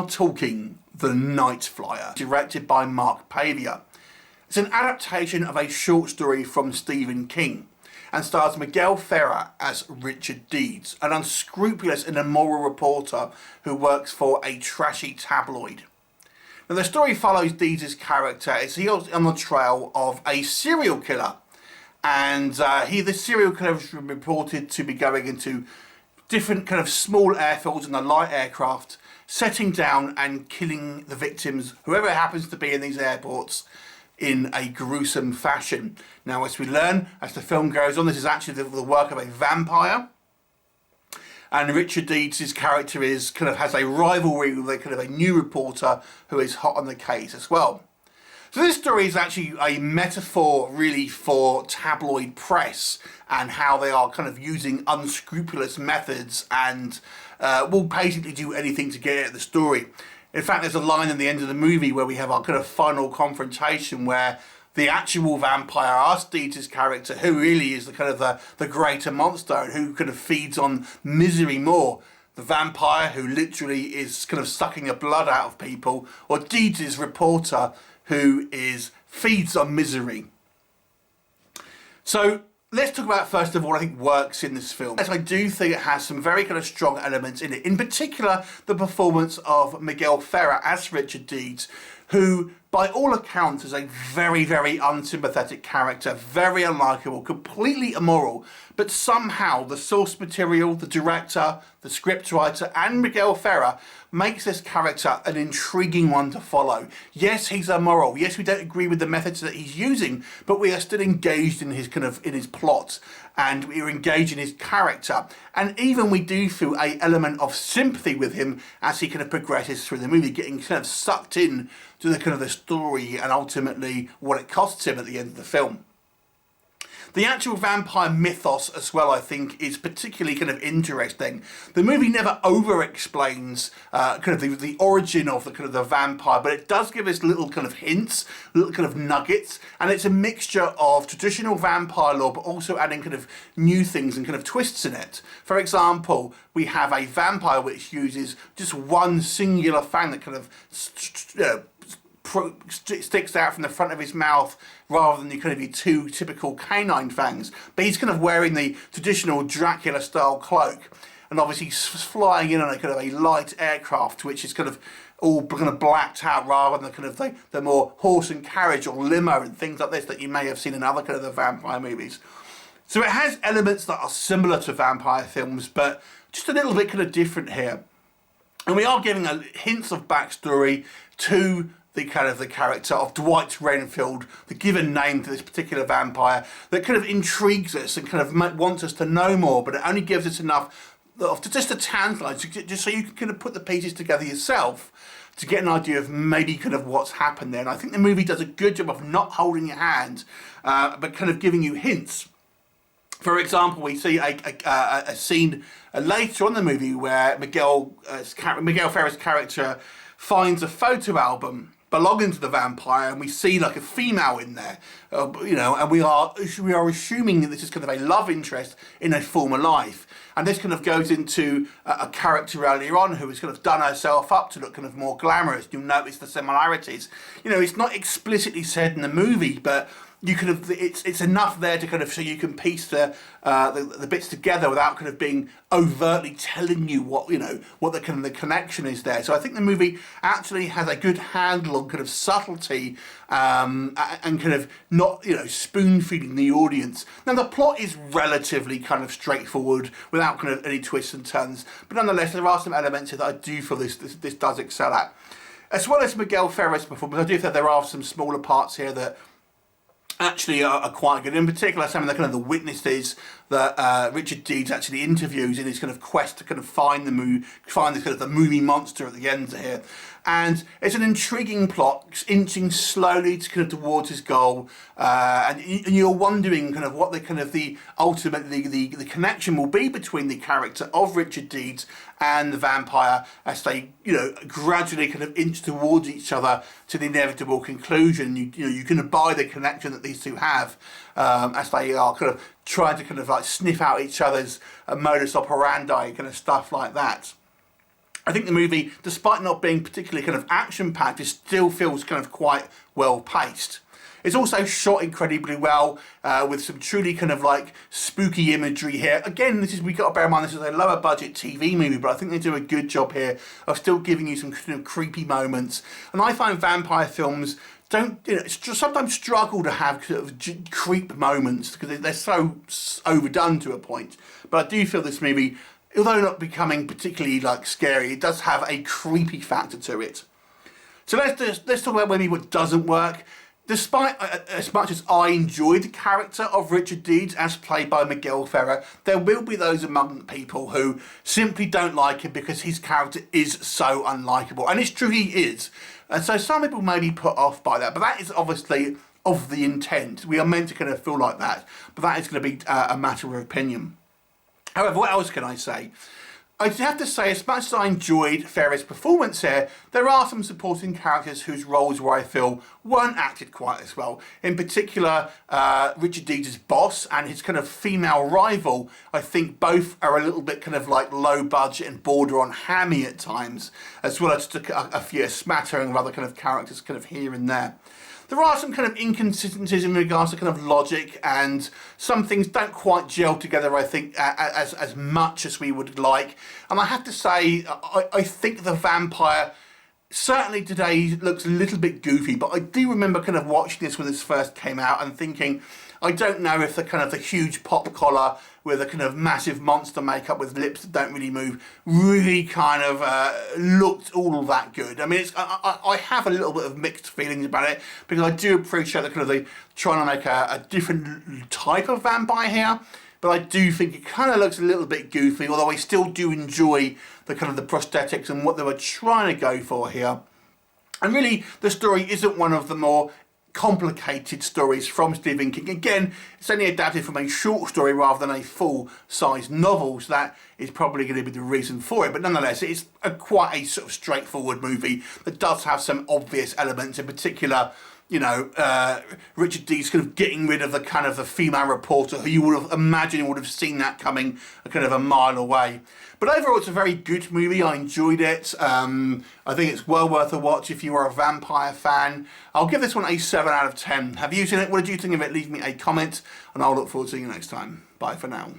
are talking The Night Flier, directed by Mark Pavia. It's an adaptation of a short story from Stephen King and stars Miguel Ferrer as Richard Dees, an unscrupulous and immoral reporter who works for a trashy tabloid. Now, the story follows Dees' character as he is on the trail of a serial killer, and the serial killer has been reported to be going into different kind of small airfields and the light aircraft, setting down and killing the victims, whoever it happens to be in these airports, in a gruesome fashion. Now, as we learn as the film goes on, this is actually the work of a vampire, and Richard Dees' character has a rivalry with a new reporter who is hot on the case as well. So this story is actually a metaphor really for tabloid press and how they are kind of using unscrupulous methods and will basically do anything to get at the story. In fact, there's a line at the end of the movie where we have our kind of final confrontation where the actual vampire asks Dees' character, who really is the greater monster and who kind of feeds on misery more, the vampire who literally is kind of sucking the blood out of people, or Dees' reporter who feeds on misery. So let's talk about, first of all, I think works in this film. Yes, I do think it has some very kind of strong elements in it. In particular, the performance of Miguel Ferrer as Richard Dees, who, by all accounts, is a very, very unsympathetic character, very unlikable, completely immoral, but somehow the source material, the director, the scriptwriter, and Miguel Ferrer makes this character an intriguing one to follow. Yes, he's immoral. Yes, we don't agree with the methods that he's using, but we are still engaged in his plot, and we are engaged in his character. And even we do feel an element of sympathy with him as he kind of progresses through the movie, getting kind of sucked in to the story and ultimately what it costs him at the end of the film. The actual vampire mythos as well, I think, is particularly kind of interesting. The movie never over-explains the origin of the vampire, but it does give us little kind of hints, little kind of nuggets, and it's a mixture of traditional vampire lore, but also adding kind of new things and kind of twists in it. For example, we have a vampire which uses just one singular fang that kind of sticks out from the front of his mouth rather than your two typical canine fangs, but he's kind of wearing the traditional Dracula style cloak, and obviously he's flying in on a light aircraft which is kind of all kind of blacked out rather than the more horse and carriage or limo and things like this that you may have seen in other kind of the vampire movies. So it has elements that are similar to vampire films, but just a little bit kind of different here, and we are giving hints of backstory to the character of Dwight Renfield, the given name to this particular vampire, that kind of intrigues us and kind of wants us to know more, but it only gives us enough just to tantalise, just so you can kind of put the pieces together yourself to get an idea of maybe kind of what's happened there. And I think the movie does a good job of not holding your hand, but kind of giving you hints. For example, we see a scene later on in the movie where Miguel Ferrer's character finds a photo album belonging to the vampire, and we see a female in there, and we are assuming that this is kind of a love interest in a former life, and this kind of goes into a character earlier on who has kind of done herself up to look kind of more glamorous. You'll notice the similarities. It's not explicitly said in the movie, but you kind of it's enough there to kind of so you can piece the bits together without kind of being overtly telling you what the kind of the connection is there. So I think the movie actually has a good handle on kind of subtlety and kind of not spoon feeding the audience. Now the plot is relatively kind of straightforward without kind of any twists and turns, but nonetheless there are some elements here that I do feel this does excel at, as well as Miguel Ferrer's performance. I do think there are some smaller parts here that actually are quite good. In particular, some of the kind of the witnesses that Richard Dees actually interviews in his kind of quest to kind of find the movie monster at the end here. And it's an intriguing plot, inching slowly to kind of towards his goal, and you're wondering kind of what the ultimately the connection will be between the character of Richard Dees and the vampire as they gradually kind of inch towards each other to the inevitable conclusion. You can buy the connection that these two have as they are kind of trying to kind of sniff out each other's modus operandi, kind of stuff like that. I think the movie, despite not being particularly kind of action-packed, it still feels kind of quite well paced. It's also shot incredibly well, with some truly kind of like spooky imagery here. Again, we've got to bear in mind this is a lower budget TV movie, but I think they do a good job here of still giving you some kind of creepy moments. And I find vampire films sometimes struggle to have sort of creep moments because they're so overdone to a point. But I do feel this movie, although not becoming particularly like scary, it does have a creepy factor to it. So let's talk about maybe what doesn't work. Despite as much as I enjoy the character of Richard Dees as played by Miguel Ferrer, there will be those among people who simply don't like him because his character is so unlikable. And it's true, he is. And so some people may be put off by that, but that is obviously of the intent. We are meant to kind of feel like that, but that is going to be a matter of opinion. However, what else can I say? I have to say, as much as I enjoyed Ferrer's performance here, there are some supporting characters whose roles where I feel weren't acted quite as well. In particular, Richard Dees' boss and his kind of female rival, I think both are a little bit kind of like low budget and border on hammy at times, as well as just a smattering of other kind of characters kind of here and there. There are some kind of inconsistencies in regards to kind of logic, and some things don't quite gel together, I think, as much as we would like. And I have to say, I think the vampire certainly today looks a little bit goofy, but I do remember kind of watching this when this first came out and thinking, I don't know if the huge pop collar with a kind of massive monster makeup with lips that don't really move really kind of looked all that good. I mean, I have a little bit of mixed feelings about it because I do appreciate the trying to make a different type of vampire here, but I do think it kind of looks a little bit goofy, although I still do enjoy the prosthetics and what they were trying to go for here. And really, the story isn't one of the more complicated stories from Stephen King. Again, it's only adapted from a short story rather than a full-size novel, so that is probably going to be the reason for it. But nonetheless, it's quite a sort of straightforward movie that does have some obvious elements, in particular, Richard Dees kind of getting rid of the female reporter who you would have imagined would have seen that coming a mile away. But overall, it's a very good movie. I enjoyed it. I think it's well worth a watch if you are a vampire fan. I'll give this one a 7 out of 10. Have you seen it? What did you think of it? Leave me a comment, and I'll look forward to seeing you next time. Bye for now.